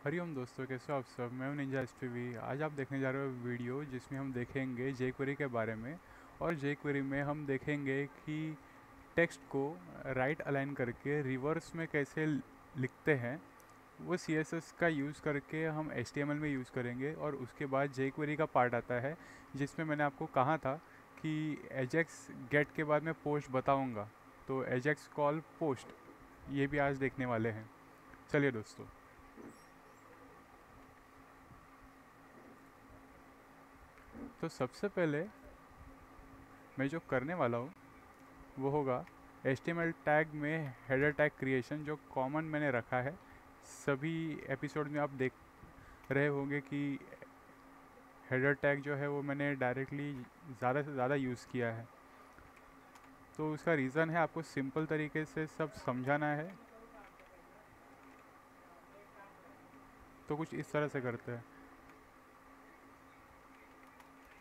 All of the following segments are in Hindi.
हरिओम दोस्तों, कैसे हो आप सब। मैं हूं निंजा एसपीवी। आज आप देखने जा रहे हो वीडियो जिसमें हम देखेंगे जेक्वेरी के बारे में। और जेक्वेरी में हम देखेंगे कि टेक्स्ट को राइट अलाइन करके रिवर्स में कैसे लिखते हैं। वो सीएसएस का यूज़ करके हम एचटीएमएल में यूज़ करेंगे। और उसके बाद जेक्वेरी का पार्ट आता है जिसमें मैंने आपको कहा था कि एजेक्स गेट के बाद मैं पोस्ट बताऊंगा। तो एजेक्स कॉल पोस्ट ये भी आज देखने वाले हैं। चलिए दोस्तों। तो सबसे पहले मैं जो करने वाला हूँ वो होगा HTML टैग में हेडर टैग क्रिएशन, जो कॉमन मैंने रखा है। सभी एपिसोड में आप देख रहे होंगे कि हेडर टैग जो है वो मैंने डायरेक्टली ज़्यादा से ज़्यादा यूज़ किया है। तो उसका रीज़न है आपको सिंपल तरीके से सब समझाना है। तो कुछ इस तरह से करते हैं।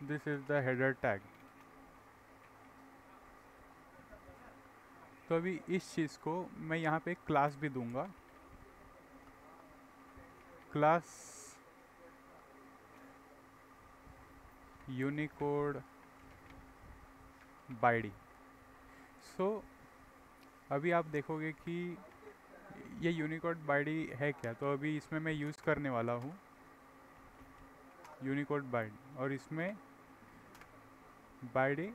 This is the header tag. तो अभी इस चीज़ को मैं यहाँ पे एक क्लास भी दूंगा। Class Unicode बाइडी। सो अभी आप देखोगे कि ये यूनिकोड बाइडी है क्या। तो अभी इसमें मैं यूज़ करने वाला हूँ यूनिकोड बाइड, और इसमें बाइडी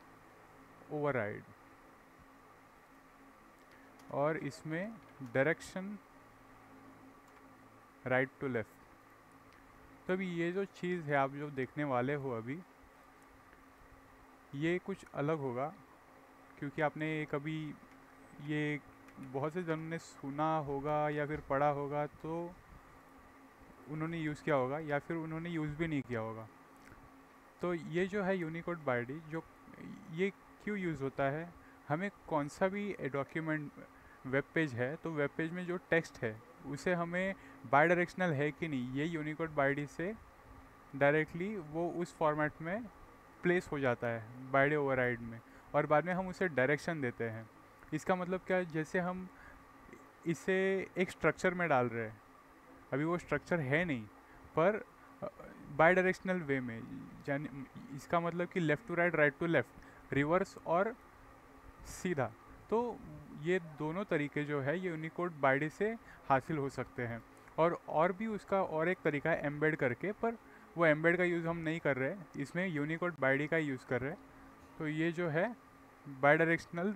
ओवरराइड, और इसमें डायरेक्शन राइट टू लेफ़्ट। तो अभी ये जो चीज़ है आप जो देखने वाले हो अभी, ये कुछ अलग होगा क्योंकि आपने कभी ये बहुत से जनों ने सुना होगा या फिर पढ़ा होगा, तो उन्होंने यूज़ किया होगा या फिर उन्होंने यूज़ भी नहीं किया होगा। तो ये जो है यूनिकोड बाइडी, जो ये क्यों यूज़ होता है, हमें कौन सा भी डॉक्यूमेंट वेब पेज है तो वेब पेज में जो टेक्स्ट है उसे हमें बाई डायरेक्शनल है कि नहीं, ये यूनिकोड बाइडी से डायरेक्टली वो उस फॉर्मेट में प्लेस हो जाता है बाइडी ओवरराइड में। और बाद में हम उसे डायरेक्शन देते हैं। इसका मतलब क्या है, जैसे हम इसे एक स्ट्रक्चर में डाल रहे हैं, अभी वो स्ट्रक्चर है नहीं, पर बाई डायरेक्शनल वे में जाने, इसका मतलब कि left to right, right to left, reverse और सीधा। तो ये दोनों तरीके जो है ये यूनिकोड बाइडी से हासिल हो सकते हैं। और भी उसका और एक तरीका है एम्बेड करके, पर वो एम्बेड का यूज़ हम नहीं कर रहे हैं, इसमें यूनिकोड बाइडी का यूज़ कर रहे हैं। तो ये जो है बाई डायरेक्शनल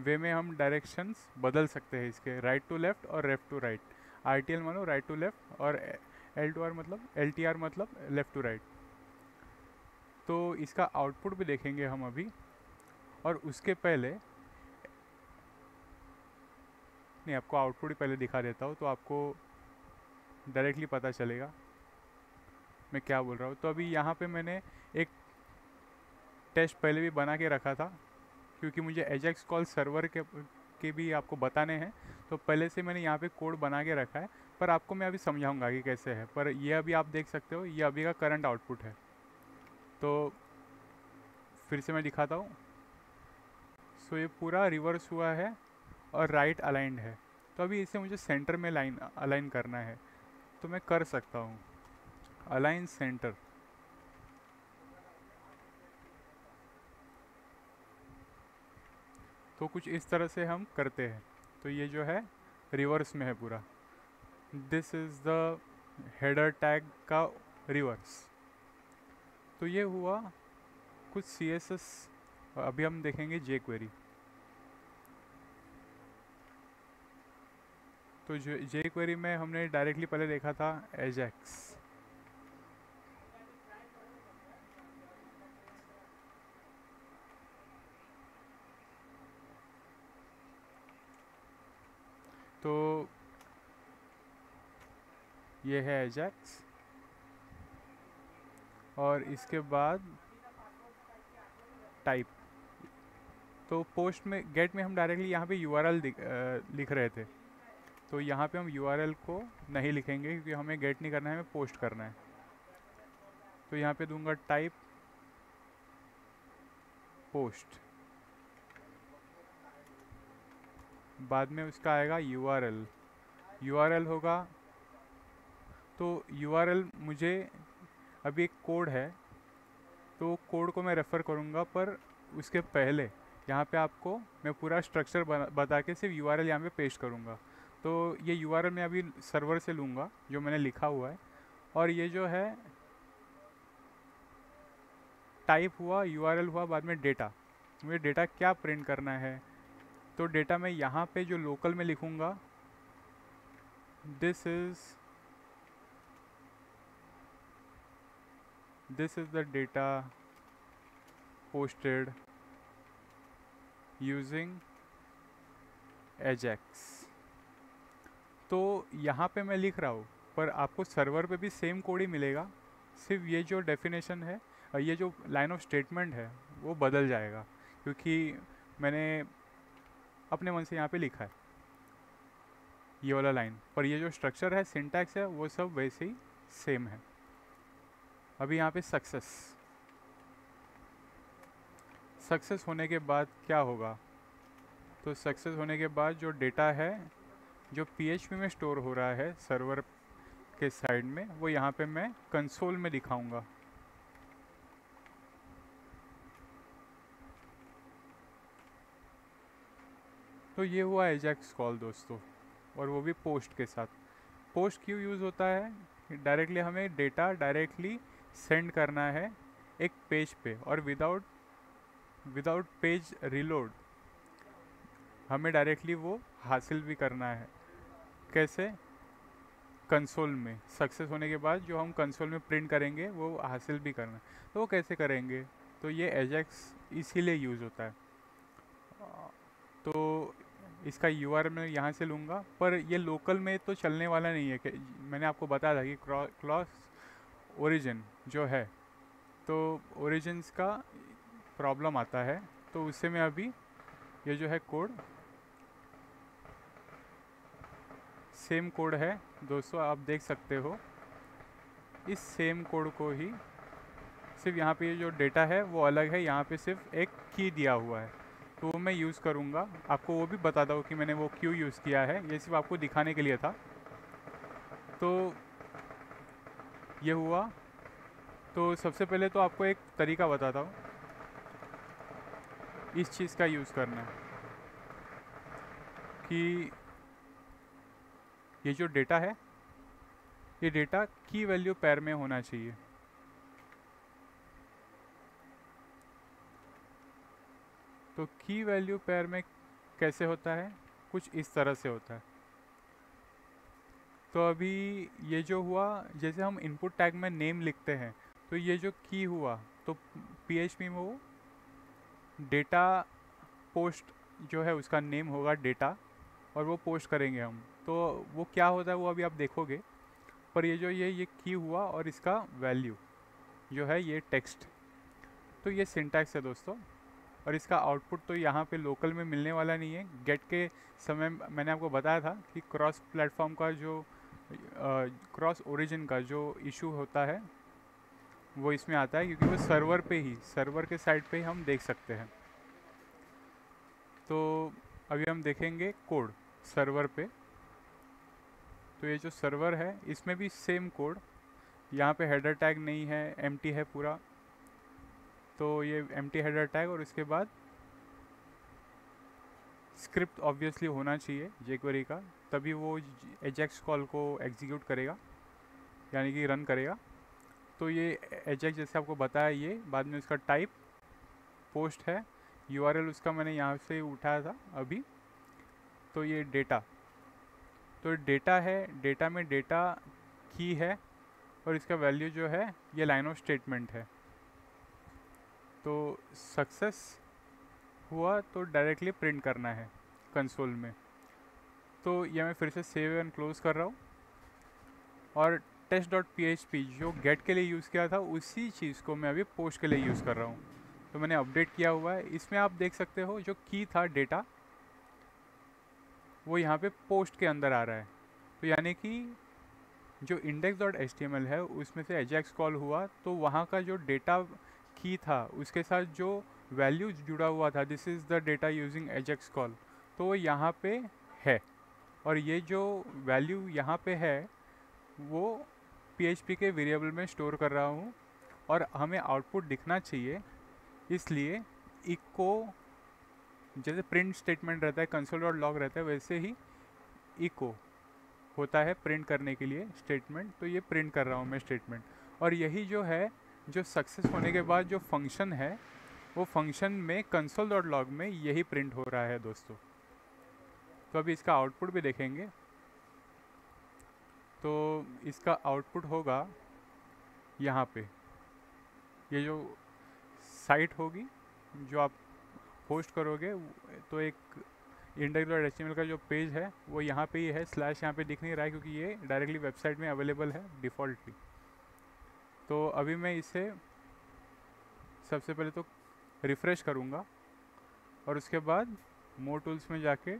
वे में हम डायरेक्शंस बदल सकते हैं इसके, राइट टू लेफ़्ट और लेफ़्ट टू राइट। RTL मानो राइट टू लेफ़्ट, और L2R मतलब LTR मतलब लेफ़्ट टू राइट। तो इसका आउटपुट भी देखेंगे हम अभी। और उसके पहले नहीं, आपको आउटपुट ही पहले दिखा देता हूँ तो आपको डायरेक्टली पता चलेगा मैं क्या बोल रहा हूँ। तो अभी यहाँ पे मैंने एक टेस्ट पहले भी बना के रखा था क्योंकि मुझे एजेक्स कॉल सर्वर के भी आपको बताने हैं। तो पहले से मैंने यहाँ पे कोड बना के रखा है, पर आपको मैं अभी समझाऊंगा कि कैसे है। पर ये अभी आप देख सकते हो, ये अभी का करंट आउटपुट है। तो फिर से मैं दिखाता हूँ। सो ये पूरा रिवर्स हुआ है और राइट अलाइंड है। तो अभी इसे मुझे सेंटर में लाइन अलाइन करना है, तो मैं कर सकता हूँ अलाइन सेंटर। तो कुछ इस तरह से हम करते हैं। तो ये जो है रिवर्स में है पूरा। This is the header tag का रिवर्स। तो ये हुआ कुछ CSS। अभी हम देखेंगे जेक्वेरी। तो जेक्वेरी में हमने डायरेक्टली पहले देखा था एजेक्स। तो ये है एजेक्स, और इसके बाद टाइप। तो पोस्ट में गेट में हम डायरेक्टली यहाँ पे URL लिख रहे थे, तो यहाँ पे हम URL को नहीं लिखेंगे क्योंकि हमें गेट नहीं करना है, हमें पोस्ट करना है। तो यहाँ पे दूंगा टाइप पोस्ट, बाद में उसका आएगा URL। URL होगा तो URL मुझे अभी एक कोड है, तो कोड को मैं रेफ़र करूँगा, पर उसके पहले यहाँ पे आपको मैं पूरा स्ट्रक्चर बता के सिर्फ URL यहाँ पे पेस्ट करूँगा। तो ये URL मैं अभी सर्वर से लूँगा जो मैंने लिखा हुआ है, और ये जो है टाइप हुआ, URL हुआ, बाद में डेटा। मुझे डेटा क्या प्रिंट करना है, तो डेटा मैं यहाँ पे जो लोकल में लिखूँगा, this is the data posted using Ajax. तो यहाँ पे मैं लिख रहा हूँ, पर आपको सर्वर पे भी सेम कोड ही मिलेगा, सिर्फ ये जो डेफिनेशन है, ये जो लाइन ऑफ स्टेटमेंट है वो बदल जाएगा, क्योंकि मैंने अपने मन से यहाँ पे लिखा है ये वाला लाइन, पर ये जो स्ट्रक्चर है, सिंटैक्स है, वो सब वैसे ही सेम है। अभी यहाँ पे सक्सेस होने के बाद क्या होगा, तो सक्सेस होने के बाद जो डेटा है जो PHP में स्टोर हो रहा है सर्वर के साइड में, वो यहाँ पे मैं कंसोल में दिखाऊंगा। तो ये हुआ एजेक्स कॉल दोस्तों, और वो भी पोस्ट के साथ। पोस्ट क्यों यूज़ होता है, डायरेक्टली हमें डेटा डायरेक्टली सेंड करना है एक पेज पे, और विदाउट पेज रीलोड हमें डायरेक्टली वो हासिल भी करना है। कैसे, कंसोल में सक्सेस होने के बाद जो हम कंसोल में प्रिंट करेंगे वो हासिल भी करना है। तो वो कैसे करेंगे, तो ये एजेक्स इसीलिए यूज़ होता है। तो इसका URL मैं यहाँ से लूँगा, पर ये लोकल में तो चलने वाला नहीं है कि मैंने आपको बताया था कि क्रॉस ओरिजिन जो है, तो ओरिजिन्स का प्रॉब्लम आता है, तो उससे मैं अभी ये जो है कोड, सेम कोड है दोस्तों, आप देख सकते हो, इस सेम कोड को ही सिर्फ यहाँ पे जो डेटा है वो अलग है, यहाँ पे सिर्फ एक की दिया हुआ है, तो वो मैं यूज़ करूँगा। आपको वो भी बताता हूँ कि मैंने वो क्यों यूज़ किया है, ये सिर्फ आपको दिखाने के लिए था। तो ये हुआ। तो सबसे पहले तो आपको एक तरीका बताता हूँ इस चीज़ का यूज़ करना है, कि ये जो डेटा है, ये डेटा की वैल्यू पेयर में होना चाहिए। तो की वैल्यू पेयर में कैसे होता है, कुछ इस तरह से होता है। तो अभी ये जो हुआ, जैसे हम इनपुट टैग में नेम लिखते हैं, तो ये जो की हुआ, तो PHP में वो डेटा पोस्ट जो है उसका नेम होगा डेटा, और वो पोस्ट करेंगे हम, तो वो क्या होता है वो अभी आप देखोगे। पर ये जो ये की हुआ और इसका वैल्यू जो है ये टेक्स्ट, तो ये सिंटैक्स है दोस्तों। और इसका आउटपुट तो यहाँ पे लोकल में मिलने वाला नहीं है। गेट के समय मैंने आपको बताया था कि क्रॉस प्लेटफॉर्म का जो क्रॉस ओरिजिन का जो इशू होता है वो इसमें आता है, क्योंकि वो सर्वर पे ही, सर्वर के साइड पे ही हम देख सकते हैं। तो अभी हम देखेंगे कोड सर्वर पे। तो ये जो सर्वर है इसमें भी सेम कोड, यहाँ पे हेडर टैग नहीं है, एम्प्टी है पूरा। तो ये एम्प्टी हेडर टैग, और उसके बाद स्क्रिप्ट ऑब्वियसली होना चाहिए jQuery का, तभी वो एजेक्स कॉल को एग्जीक्यूट करेगा, यानी कि रन करेगा। तो ये एजेक्स जैसे आपको बताया, ये बाद में उसका टाइप पोस्ट है, URL उसका मैंने यहाँ से उठाया था अभी। तो ये डेटा, तो डेटा है, डेटा में डेटा की है, और इसका वैल्यू जो है ये लाइन ऑफ स्टेटमेंट है। तो सक्सेस हुआ तो डायरेक्टली प्रिंट करना है कंसोल में। तो ये मैं फिर से सेव एंड क्लोज कर रहा हूँ, और test.php जो गेट के लिए यूज़ किया था उसी चीज़ को मैं अभी पोस्ट के लिए यूज़ कर रहा हूँ। तो मैंने अपडेट किया हुआ है, इसमें आप देख सकते हो जो की था डेटा वो यहाँ पे पोस्ट के अंदर आ रहा है। तो यानी कि जो index.html है उसमें से एजेक्स कॉल हुआ, तो वहाँ का जो डेटा की था उसके साथ जो वैल्यू जुड़ा हुआ था, this is the data using Ajax call, तो वो यहाँ पे है। और ये जो वैल्यू यहाँ पे है वो PHP के वेरिएबल में स्टोर कर रहा हूँ और हमें आउटपुट दिखना चाहिए, इसलिए इको जैसे प्रिंट स्टेटमेंट रहता है, console.log रहता है, वैसे ही इको होता है प्रिंट करने के लिए स्टेटमेंट। तो ये प्रिंट कर रहा हूँ मैं स्टेटमेंट, और यही जो है जो सक्सेस होने के बाद जो फंक्शन है वो फंक्शन में console.log में यही प्रिंट हो रहा है दोस्तों। तो अभी इसका आउटपुट भी देखेंगे, तो इसका आउटपुट होगा यहाँ पे, ये जो साइट होगी जो आप होस्ट करोगे, तो एक index.html का जो पेज है वो यहाँ पे ही है, स्लैश यहाँ पे दिख नहीं रहा है क्योंकि ये डायरेक्टली वेबसाइट में अवेलेबल है डिफ़ॉल्टली। तो अभी मैं इसे सबसे पहले तो रिफ़्रेश करूँगा और उसके बाद मोर टूल्स में जाके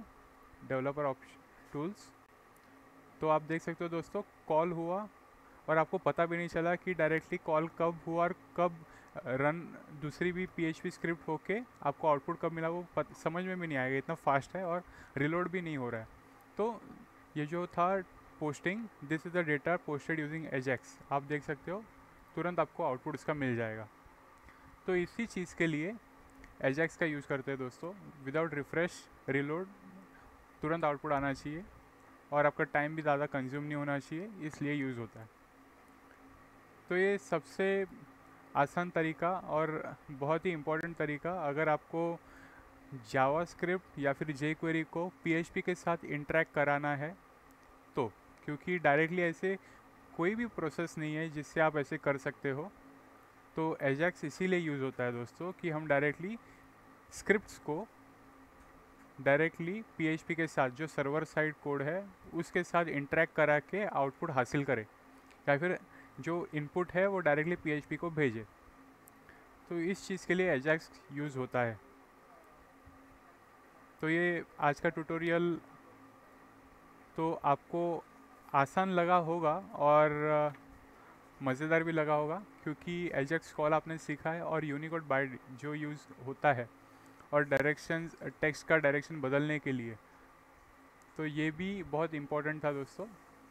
डेवलपर ऑप्शन टूल्स, तो आप देख सकते हो दोस्तों कॉल हुआ और आपको पता भी नहीं चला कि डायरेक्टली कॉल कब हुआ और कब रन दूसरी भी PHP स्क्रिप्ट होके आपको आउटपुट कब मिला वो समझ में भी नहीं आएगा, इतना फास्ट है, और रिलोड भी नहीं हो रहा है। तो ये जो था posting, this is the data posted using Ajax, आप देख सकते हो तुरंत आपको आउटपुट इसका मिल जाएगा। तो इसी चीज़ के लिए एजेक्स का यूज़ करते हैं दोस्तों, विदाउट रिफ्रेश रिलोड तुरंत आउटपुट आना चाहिए और आपका टाइम भी ज़्यादा कंज्यूम नहीं होना चाहिए, इसलिए यूज़ होता है। तो ये सबसे आसान तरीका और बहुत ही इम्पोर्टेंट तरीका, अगर आपको जावास्क्रिप्ट या फिर jQuery को PHP के साथ इंटरेक्ट कराना है तो, क्योंकि डायरेक्टली ऐसे कोई भी प्रोसेस नहीं है जिससे आप ऐसे कर सकते हो। तो एजेक्स इसीलिए यूज़ होता है दोस्तों कि हम डायरेक्टली स्क्रिप्ट्स को डायरेक्टली PHP के साथ जो सर्वर साइड कोड है उसके साथ इंटरेक्ट करा के आउटपुट हासिल करें, या फिर जो इनपुट है वो डायरेक्टली PHP को भेजे। तो इस चीज़ के लिए एजेक्स यूज़ होता है। तो ये आज का ट्यूटोरियल तो आपको आसान लगा होगा और मज़ेदार भी लगा होगा, क्योंकि एजेक्स कॉल आपने सीखा है और यूनिकोड बाइट जो यूज़ होता है और डायरेक्शंस टेक्स्ट का डायरेक्शन बदलने के लिए, तो ये भी बहुत इम्पोर्टेंट था दोस्तों।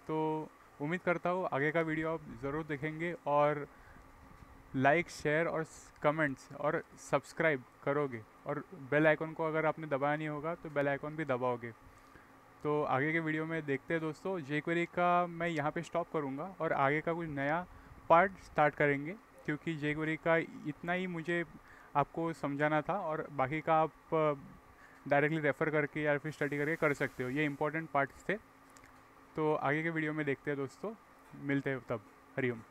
तो उम्मीद करता हूँ आगे का वीडियो आप ज़रूर देखेंगे और लाइक शेयर और कमेंट्स और सब्सक्राइब करोगे, और बेल आइकन को अगर आपने दबाया नहीं होगा तो बेल आइकन भी दबाओगे। तो आगे के वीडियो में देखते हैं दोस्तों। jQuery का मैं यहाँ पे स्टॉप करूँगा और आगे का कुछ नया पार्ट स्टार्ट करेंगे, क्योंकि jQuery का इतना ही मुझे आपको समझाना था और बाकी का आप डायरेक्टली रेफ़र करके या फिर स्टडी करके कर सकते हो। ये इंपॉर्टेंट पार्ट्स थे। तो आगे के वीडियो में देखते हैं दोस्तों, मिलते हैं तब। हरिओम।